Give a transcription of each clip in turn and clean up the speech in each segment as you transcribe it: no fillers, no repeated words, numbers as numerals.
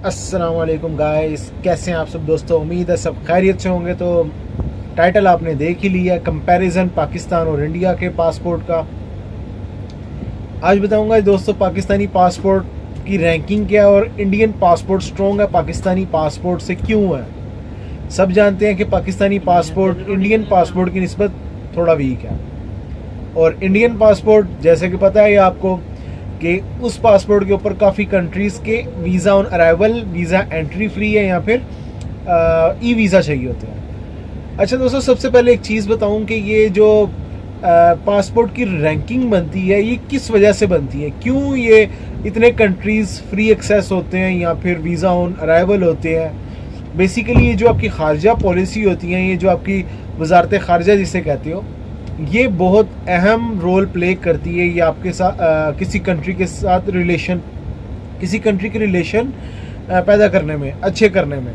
अस्सलाम वालेकुम गाइस, कैसे हैं आप सब दोस्तों। उम्मीद है सब खैरियत से होंगे। तो टाइटल आपने देख ही लिया, कंपैरिजन पाकिस्तान और इंडिया के पासपोर्ट का। आज बताऊंगा दोस्तों पाकिस्तानी पासपोर्ट की रैंकिंग क्या है और इंडियन पासपोर्ट स्ट्रॉन्ग है पाकिस्तानी पासपोर्ट से क्यों है। सब जानते हैं कि पाकिस्तानी पासपोर्ट इंडियन पासपोर्ट की निस्बत थोड़ा वीक है, और इंडियन पासपोर्ट जैसे कि पता है आपको कि उस पासपोर्ट के ऊपर काफ़ी कंट्रीज़ के visa on arrival, visa entry free है या फिर ई वीज़ा चाहिए होते हैं। अच्छा दोस्तों, सबसे पहले एक चीज़ बताऊं कि ये जो पासपोर्ट की रैंकिंग बनती है ये किस वजह से बनती है, क्यों ये इतने कंट्रीज़ फ्री एक्सेस होते हैं या फिर वीज़ा ऑन अराइवल होते हैं। बेसिकली ये जो आपकी खारजा पॉलिसी होती है, ये जो आपकी वजारत खारजा जिसे कहते हो, ये बहुत अहम रोल प्ले करती है। ये आपके साथ किसी कंट्री के साथ रिलेशन, किसी कंट्री के रिलेशन पैदा करने में, अच्छे करने में।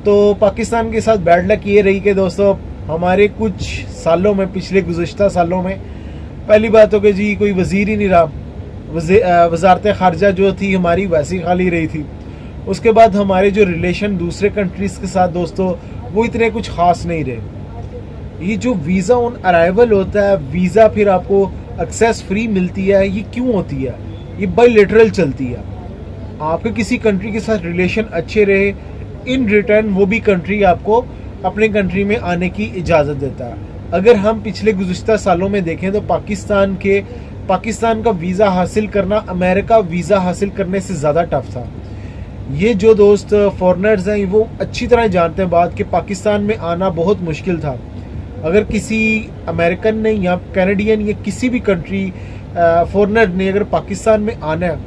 तो पाकिस्तान के साथ बैड लक ये रही कि दोस्तों हमारे कुछ सालों में, पिछले गुज़श्ता सालों में, पहली बात हो कि जी कोई वज़ीर ही नहीं रहा। वजारत खारजा जो थी हमारी वैसी खाली रही थी। उसके बाद हमारे जो रिलेशन दूसरे कंट्रीज़ के साथ दोस्तों वो इतने कुछ ख़ास नहीं रहे। ये जो वीज़ा ऑन अराइवल होता है, वीज़ा फिर आपको एक्सेस फ्री मिलती है, ये क्यों होती है? ये बायलैटरल चलती है। आपके किसी कंट्री के साथ रिलेशन अच्छे रहे, इन रिटर्न वो भी कंट्री आपको अपने कंट्री में आने की इजाज़त देता है। अगर हम पिछले गुज़श्ता सालों में देखें तो पाकिस्तान का वीज़ा हासिल करना अमेरिका वीज़ा हासिल करने से ज़्यादा टफ था। ये जो दोस्त फॉरेनर्स हैं वो अच्छी तरह जानते हैं बात कि पाकिस्तान में आना बहुत मुश्किल था। अगर किसी अमेरिकन ने या कैनेडियन या किसी भी कंट्री फॉरेनर ने अगर पाकिस्तान में आना है,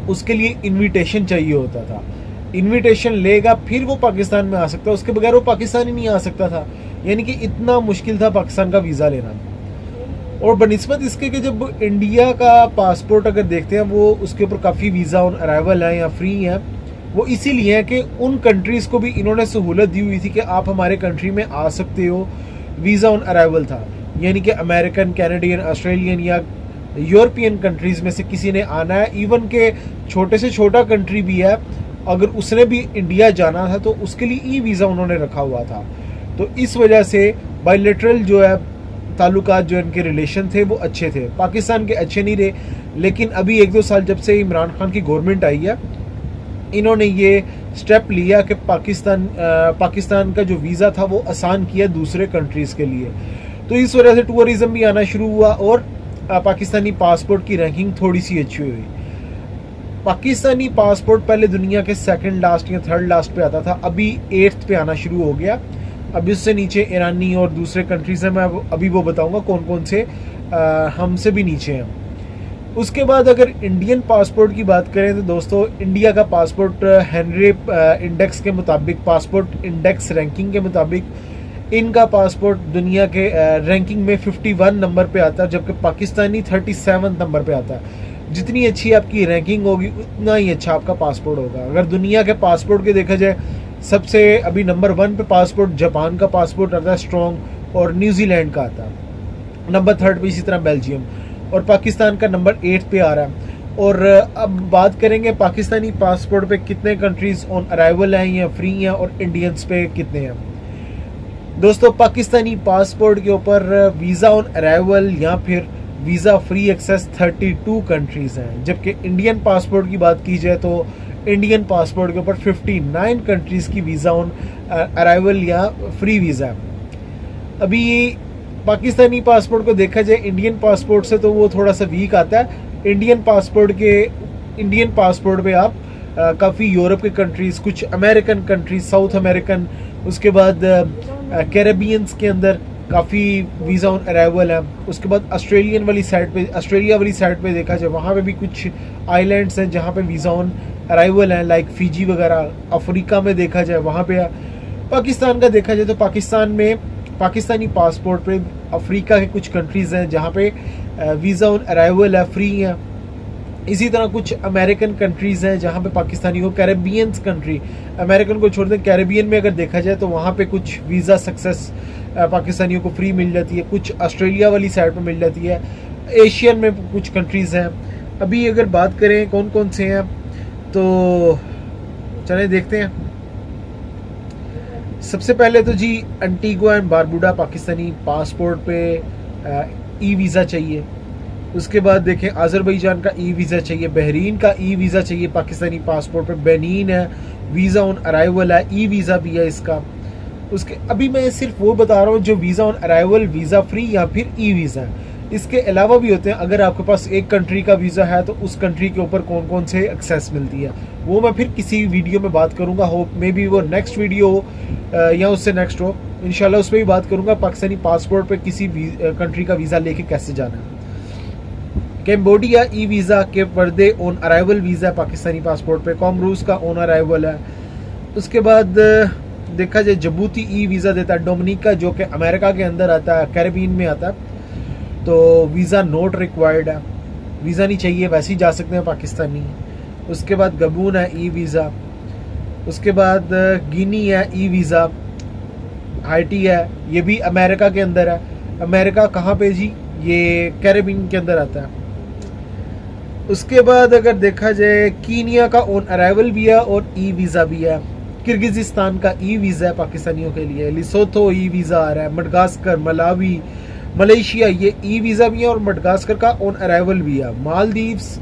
उसके लिए इनविटेशन चाहिए होता था। इनविटेशन लेगा फिर वो पाकिस्तान में आ सकता है, उसके बगैर वो पाकिस्तान ही नहीं आ सकता था। यानी कि इतना मुश्किल था पाकिस्तान का वीज़ा लेना। और बनिस्बत इसके कि जब इंडिया का पासपोर्ट अगर देखते हैं वो उसके ऊपर काफ़ी वीज़ा ऑन अराइवल है या फ्री हैं, वो इसीलिए है कि उन कंट्रीज़ को भी इन्होंने सहूलत दी हुई थी कि आप हमारे कंट्री में आ सकते हो। वीज़ा ऑन अराइवल था, यानी कि अमेरिकन, कैनेडियन, ऑस्ट्रेलियन या यूरोपियन कंट्रीज़ में से किसी ने आना है, इवन के छोटे से छोटा कंट्री भी है, अगर उसने भी इंडिया जाना था तो उसके लिए ई वीज़ा उन्होंने रखा हुआ था। तो इस वजह से बायलैटरल जो है ताल्लुकात, जो इनके रिलेशन थे वो अच्छे थे। पाकिस्तान के अच्छे नहीं रहे, लेकिन अभी 1-2 साल जब से इमरान खान की गवर्नमेंट आई है, इन्होंने ये स्टेप लिया कि पाकिस्तान का जो वीज़ा था वो आसान किया दूसरे कंट्रीज़ के लिए। तो इस वजह से टूरिज़्म भी आना शुरू हुआ और पाकिस्तानी पासपोर्ट की रैंकिंग थोड़ी सी अच्छी हुई। पाकिस्तानी पासपोर्ट पहले दुनिया के सेकंड लास्ट या थर्ड लास्ट पे आता था, अभी 8th पे आना शुरू हो गया। अभी उससे नीचे ईरानी और दूसरे कंट्रीज़ हैं, मैं अभी वो बताऊँगा कौन कौन से हमसे भी नीचे हैं। उसके बाद अगर इंडियन पासपोर्ट की बात करें तो दोस्तों इंडिया का पासपोर्ट हेनरी इंडेक्स के मुताबिक, पासपोर्ट इंडेक्स रैंकिंग के मुताबिक, इनका पासपोर्ट दुनिया के रैंकिंग में 51 नंबर पे आता है, जबकि पाकिस्तानी 37 नंबर पे आता है। जितनी अच्छी आपकी रैंकिंग होगी उतना ही अच्छा आपका पासपोर्ट होगा। अगर दुनिया के पासपोर्ट के देखा जाए, सबसे अभी नंबर 1 पे पासपोर्ट जापान का पासपोर्ट आता है स्ट्रॉन्ग, और न्यूजीलैंड का आता है। नंबर 3 पे इसी तरह बेल्जियम, और पाकिस्तान का नंबर 8 पे आ रहा है। और अब बात करेंगे पाकिस्तानी पासपोर्ट पे कितने कंट्रीज़ ऑन अराइवल हैं या फ्री हैं, और इंडियंस पे कितने हैं। दोस्तों पाकिस्तानी पासपोर्ट के ऊपर वीज़ा ऑन अराइवल या फिर वीज़ा फ्री एक्सेस 32 कंट्रीज़ हैं, जबकि इंडियन पासपोर्ट की बात की जाए तो इंडियन पासपोर्ट के ऊपर 59 कंट्रीज़ की वीज़ा ऑन अराइवल या फ्री वीज़ा है। अभी पाकिस्तानी पासपोर्ट को देखा जाए इंडियन पासपोर्ट से तो वो थोड़ा सा वीक आता है। इंडियन पासपोर्ट पे आप काफ़ी यूरोप के कंट्रीज़, कुछ अमेरिकन कंट्रीज, साउथ अमेरिकन, उसके बाद कैरेबियंस के अंदर काफ़ी वीज़ा ऑन अराइवल है। उसके बाद ऑस्ट्रेलिया वाली साइड पे देखा जाए, वहाँ पे भी कुछ आइलैंड्स हैं जहाँ पे वीज़ा ऑन अराइवल हैं, लाइक फिजी वगैरह। अफ्रीका में देखा जाए वहाँ पे। पाकिस्तान का देखा जाए तो पाकिस्तान में पाकिस्तानी पासपोर्ट पे अफ्रीका के कुछ कंट्रीज़ हैं जहाँ पे वीज़ा ऑन अराइवल है, फ्री है। इसी तरह कुछ अमेरिकन कंट्रीज़ हैं जहाँ पे पाकिस्तानी को, कैरेबियंस कंट्री, अमेरिकन को छोड़ दें, कैरेबियन में अगर देखा जाए तो वहाँ पे कुछ वीज़ा सक्सेस पाकिस्तानियों को फ्री मिल जाती है, कुछ ऑस्ट्रेलिया वाली साइड पर मिल जाती है। एशियन में कुछ कंट्रीज़ हैं। अभी अगर बात करें कौन कौन से हैं, तो चले देखते हैं। सबसे पहले तो जी Antigua and Barbuda Pakistani passport पे ई वीज़ा चाहिए। उसके बाद देखें अजरबैजान का ई वीज़ा चाहिए, बहरीन का ई वीज़ा चाहिए पाकिस्तानी पासपोर्ट पे, बेनीन है, वीज़ा ऑन अराइवल है, ई वीज़ा भी है इसका। उसके अभी मैं सिर्फ वो बता रहा हूँ जो visa on arrival, visa free या फिर ई वीज़ा है। इसके अलावा भी होते हैं। अगर आपके पास एक कंट्री का वीज़ा है तो उस कंट्री के ऊपर कौन कौन से एक्सेस मिलती है वो मैं फिर किसी वीडियो में बात करूँगा। होप मे बी वो नेक्स्ट वीडियो हो या उससे नेक्स्ट हो, इंशाल्लाह उस पर भी बात करूँगा पाकिस्तानी पासपोर्ट पे किसी कंट्री का वीज़ा लेके कैसे जाना है। Cambodia e visa, cap Varde on arrival visa है पाकिस्तानी पासपोर्ट पे, कॉमरूस का ऑन अराइवल है। उसके बाद देखा जाए जिबूती ई वीज़ा देता है, डोमिनिका जो कि अमेरिका के अंदर आता है, कैरेबियन में आता है, तो वीज़ा नोट रिक्वायर्ड है, वीज़ा नहीं चाहिए, वैसे ही जा सकते हैं पाकिस्तानी। उसके बाद गबून है ई वीज़ा। उसके बाद गिनी है ई वीज़ा, हाइटी है, ये भी अमेरिका के अंदर है। अमेरिका कहाँ पे जी? ये कैरेबियन के अंदर आता है। उसके बाद अगर देखा जाए कीनिया का ऑन अराइवल भी है और ई वीज़ा भी है। किर्गिज़िस्तान का ई वीज़ा है पाकिस्तानियों के लिए, लिसोथो ई वीज़ा आ रहा है, मडगास्कर, मलावी, मलेशिया ये ई वीज़ा भी है और मडगास्कर का ऑन अराइवल भी है। मालदीव्स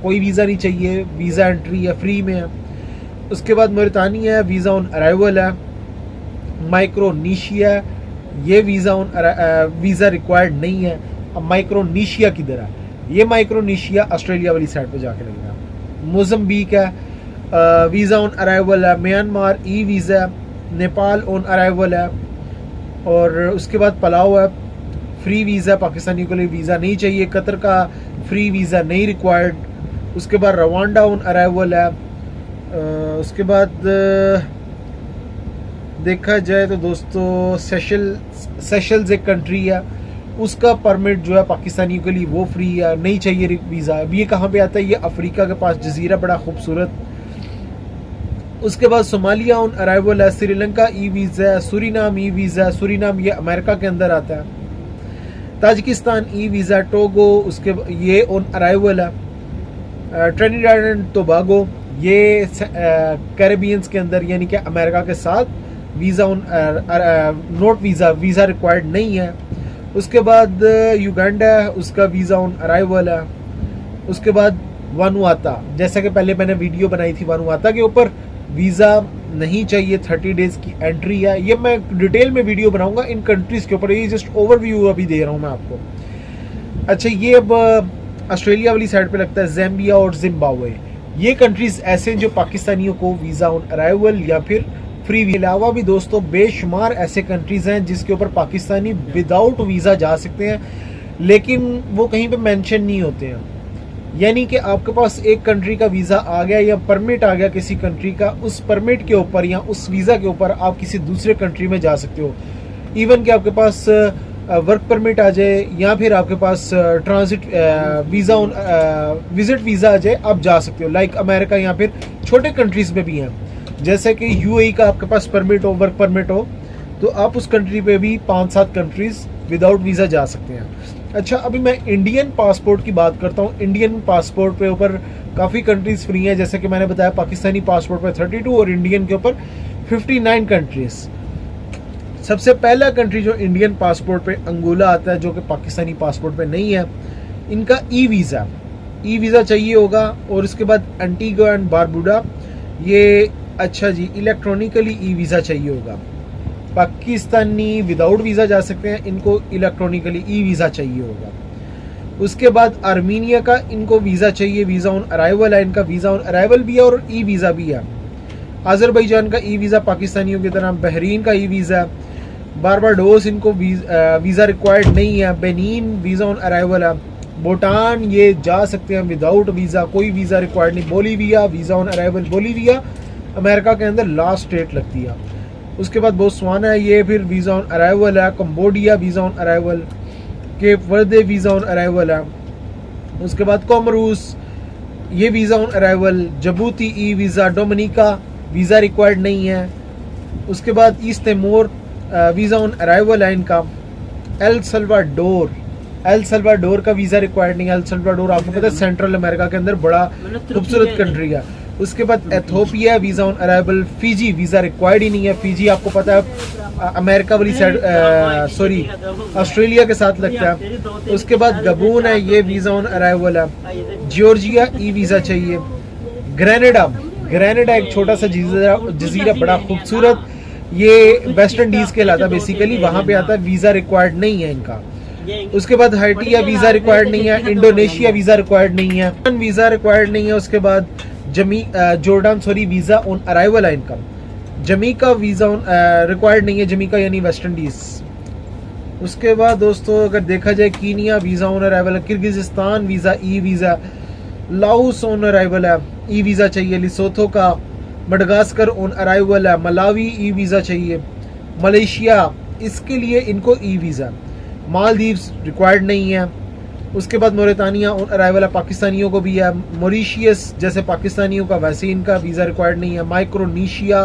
कोई वीज़ा नहीं चाहिए, वीज़ा एंट्री है, फ्री में है। उसके बाद मौरितानिया है, वीज़ा ऑन अराइवल है। माइक्रोनेशिया ये वीज़ा रिक्वायर्ड नहीं है। अब माइक्रोनेशिया किधर है? ये माइक्रोनेशिया ऑस्ट्रेलिया वाली साइड पे जाके लगेगा। मोज़म्बिक है, वीज़ा ऑन अराइवल है। म्यांमार ई वीज़ा है। नेपाल ऑन अराइवल है। और उसके बाद पलाव है, फ्री वीज़ा पाकिस्तानी के लिए वीज़ा नहीं चाहिए। कतर का फ्री वीज़ा नहीं रिक्वायर्ड। उसके बाद रवांडा ऑन अराइवल है। उसके बाद देखा जाए तो दोस्तों सेशल्स एक कंट्री है, उसका परमिट जो है पाकिस्तानियों के लिए वो फ्री है, नहीं चाहिए वीज़ा। अब ये कहाँ पे आता है? ये अफ्रीका के पास जजीरा, बड़ा खूबसूरत। उसके बाद सोमालिया ऑन अराइवल है। श्रीलंका ई वीज़ा है। सूरीनाम ई वीज़ा है, सूरीनाम ये अमेरिका के अंदर आता है। ताजिकिस्तान ई वीज़ा, टोगो उसके ये ऑन अराइवल है। ट्रिनिडाड एंड टोबागो ये कैरेबियंस के अंदर यानी कि अमेरिका के साथ, visa on note visa required नहीं है। उसके बाद युगांडा उसका वीज़ा ऑन अराइवल है। उसके बाद वानुआता, जैसा कि पहले मैंने वीडियो बनाई थी वानुआता के ऊपर, वीज़ा नहीं चाहिए, 30 डेज़ की एंट्री है। ये मैं डिटेल में वीडियो बनाऊंगा इन कंट्रीज़ के ऊपर, ये जस्ट ओवरव्यू अभी दे रहा हूँ मैं आपको। अच्छा, ये अब ऑस्ट्रेलिया वाली साइड पे लगता है, ज़ैम्बिया और जिम्बाब्वे। ये कंट्रीज़ ऐसे हैं जो पाकिस्तानियों को वीज़ा ऑन अराइवल या फिर फ्री के अलावा भी दोस्तों बेशुमार ऐसे कंट्रीज़ हैं जिसके ऊपर पाकिस्तानी विदाउट वीज़ा जा सकते हैं, लेकिन वो कहीं पे मेंशन नहीं होते हैं। यानी कि आपके पास एक कंट्री का वीज़ा आ गया या परमिट आ गया किसी कंट्री का, उस परमिट के ऊपर या उस वीज़ा के ऊपर आप किसी दूसरे कंट्री में जा सकते हो। इवन कि आपके पास वर्क परमिट आ जाए या फिर आपके पास transit visa on visit visa आ जाए, आप जा सकते हो। लाइक अमेरिका या फिर छोटे कंट्रीज़ में भी हैं, जैसे कि यूएई का आपके पास परमिट हो, वर्क परमिट हो, तो आप उस कंट्री पे भी 5-7 कंट्रीज़ विदाउट वीज़ा जा सकते हैं। अच्छा, अभी मैं इंडियन पासपोर्ट की बात करता हूँ। इंडियन पासपोर्ट पे ऊपर काफ़ी कंट्रीज़ फ्री हैं, जैसे कि मैंने बताया पाकिस्तानी पासपोर्ट पे 32 और इंडियन के ऊपर 59 कंट्रीज़। सबसे पहला कंट्री जो इंडियन पासपोर्ट पे अंगोला आता है, जो कि पाकिस्तानी पासपोर्ट पे नहीं है। इनका ई वीज़ा चाहिए होगा। और उसके बाद एंटीगुआ एंड बारबुडा, ये अच्छा जी इलेक्ट्रॉनिकली ई वीज़ा चाहिए होगा। पाकिस्तानी विदाउट वीज़ा जा सकते हैं, इनको इलेक्ट्रॉनिकली ई वीज़ा चाहिए होगा। उसके बाद आर्मीनिया का इनको वीज़ा चाहिए, वीज़ा ऑन अराइवल है, इनका वीज़ा ऑन अराइवल भी है और ई वीज़ा भी है। अजरबैजान का ई वीज़ा पाकिस्तानियों की तरह, बहरीन का ई वीज़ा, बारबाडोस इनको वीज़ा रिक्वायर्ड नहीं है, बेनीन वीज़ा ऑन अराइवल है। भूटान ये जा सकते हैं विदाउट वीज़ा, कोई वीज़ा रिक्वायर्ड नहीं। Bolivia visa on arrival, Bolivia America के अंदर लास्ट स्टेट लगती है। उसके बाद बोत्सवाना है, ये फिर वीज़ा ऑन अराइवल है। Cambodia visa on arrival, Cape Verde visa on arrival है। उसके बाद कोमरूस ये visa on arrival, Djibouti e visa, Dominica visa required नहीं है। उसके बाद East Timor visa on arrival है इनका। एल सल्वाडोर का वीज़ा रिक्वायर्ड नहीं है। एल सल्वाडोर आपको पता है सेंट्रल अमेरिका के अंदर बड़ा खूबसूरत कंट्री है। उसके बाद Ethiopia visa on arrival. Fiji visa required ही नहीं है। फिजी आपको पता है अमेरिका वाली साइड, सॉरी ऑस्ट्रेलिया के साथ लगता है। उसके बाद गबून है, ये वीज़ा ऑन अराइवल है। जॉर्जिया ई वीज़ा चाहिए। ग्रेनेडा एक छोटा सा जजीरा बड़ा खूबसूरत, ये वेस्ट इंडीज के लाता बेसिकली, वहां पे आता है, वीज़ा रिक्वायर्ड नहीं है इनका। उसके बाद हाइटिया वीज़ा रिक्वायर्ड नहीं है। इंडोनेशिया वीज़ा रिक्वायर्ड नहीं है। वीज़ा रिक्वायर्ड नहीं है। उसके बाद Jordan sorry visa on arrival है इनका। जमीका वीज़ा ऑन रिक्वायर्ड नहीं है, जमीका यानी वेस्ट इंडीज। उसके बाद दोस्तों अगर देखा जाए कीनिया वीज़ा ऑन अराइवल है। Kyrgyzstan visa e visa. Laos on arrival है, ई वीज़ा चाहिए। लिसोथो का मडगास्कर ऑन अराइवल है। मलावी ई वीज़ा चाहिए। मलेशिया इसके लिए इनको ई वीज़ा। मालदीव्स रिक्वायर्ड नहीं है। उसके बाद मोरितानिया ऑन अराइवल है, पाकिस्तानियों को भी है। मॉरिशियस जैसे पाकिस्तानियों का वैसे इनका वीज़ा रिक्वायर्ड नहीं है। माइक्रोनेशिया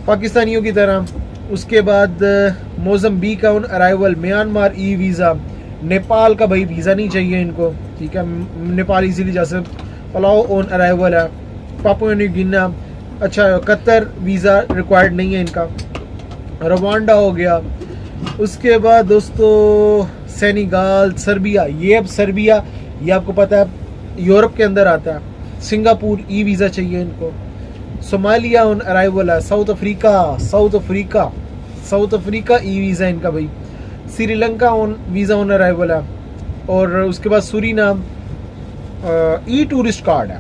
पाकिस्तानियों की तरह। उसके बाद मोजम्बिक का on arrival. Myanmar e visa. Nepal का भाई वीज़ा नहीं चाहिए इनको, ठीक है, नेपाल इजीली जा सकते। पलाओ ऑन अराइवल है। पापुआ न्यू गिनी, अच्छा कतर वीज़ा रिक्वायर्ड नहीं है इनका। रवांडा हो गया। उसके बाद दोस्तों सेनेगल, सर्बिया, ये अब सर्बिया ये आपको पता है यूरोप के अंदर आता है। सिंगापुर ई वीज़ा चाहिए इनको। सोमालिया ऑन अराइवल है। साउथ अफ्रीका ई वीज़ा इनका भाई। Sri Lanka on visa on arrival है। और उसके बाद सूरीनाम ई टूरिस्ट कार्ड है,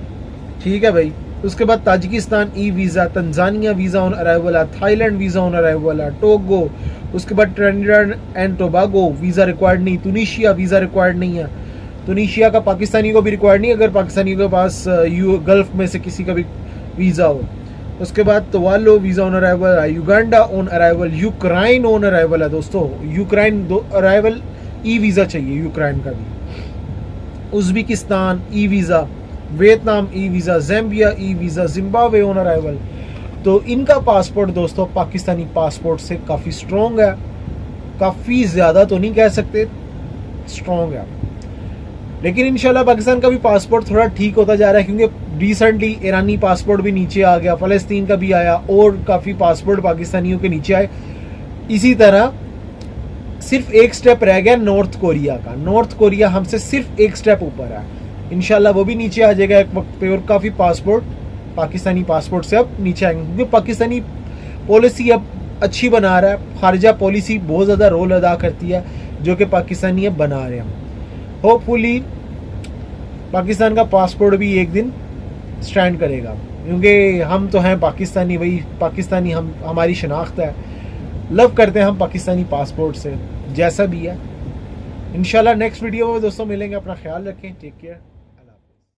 ठीक है भाई। उसके बाद Tajikistan e visa. Tanzania visa on arrival है। थाईलैंड वीज़ा ऑन अराइवल है। टोगो, उसके बाद Trinidad and Tobago visa required नहीं। तुनिशिया वीज़ा रिक्वायर्ड नहीं है। तुनिशिया का पाकिस्तानी को भी रिक्वायर्ड नहीं अगर पाकिस्तानी के पास गल्फ में से किसी का भी वीज़ा हो। उसके बाद तवालो वीज़ा ऑन अराइवल है। Uganda on arrival. Ukraine on arrival है दोस्तों। यूक्रेन अराइवल ई वीज़ा चाहिए यूक्रेन का भी। Uzbekistan e visa. Vietnam e visa. ज़ैम्बिया e visa. Zimbabwe on arrival. तो इनका पासपोर्ट दोस्तों पाकिस्तानी पासपोर्ट से काफ़ी स्ट्रॉन्ग है, काफ़ी ज़्यादा तो नहीं कह सकते, स्ट्रॉन्ग है। लेकिन इंशाल्लाह पाकिस्तान का भी पासपोर्ट थोड़ा ठीक होता जा रहा है, क्योंकि रिसेंटली ईरानी पासपोर्ट भी नीचे आ गया, फ़लस्तीन का भी आया और काफ़ी पासपोर्ट पाकिस्तानियों के नीचे आए। इसी तरह सिर्फ एक स्टेप रह गया नॉर्थ कोरिया का। नॉर्थ कोरिया हमसे सिर्फ एक स्टेप ऊपर है, इंशाल्लाह वो भी नीचे आ जाएगा एक वक्त पे। और काफ़ी पासपोर्ट पाकिस्तानी पासपोर्ट से अब नीचे आएंगे, क्योंकि पाकिस्तानी पॉलिसी अब अच्छी बना रहा है। खारजा पॉलिसी बहुत ज़्यादा रोल अदा करती है, जो कि पाकिस्तानी अब बना रहे हैं। होपफुली पाकिस्तान का पासपोर्ट भी एक दिन स्टैंड करेगा, क्योंकि हम तो हैं पाकिस्तानी भाई, पाकिस्तानी हम हमारी शनाख्त है, लव करते हैं हम पाकिस्तानी पासपोर्ट से, जैसा भी है। इंशाल्लाह नेक्स्ट वीडियो में दोस्तों मिलेंगे। अपना ख्याल रखें, टेक केयर।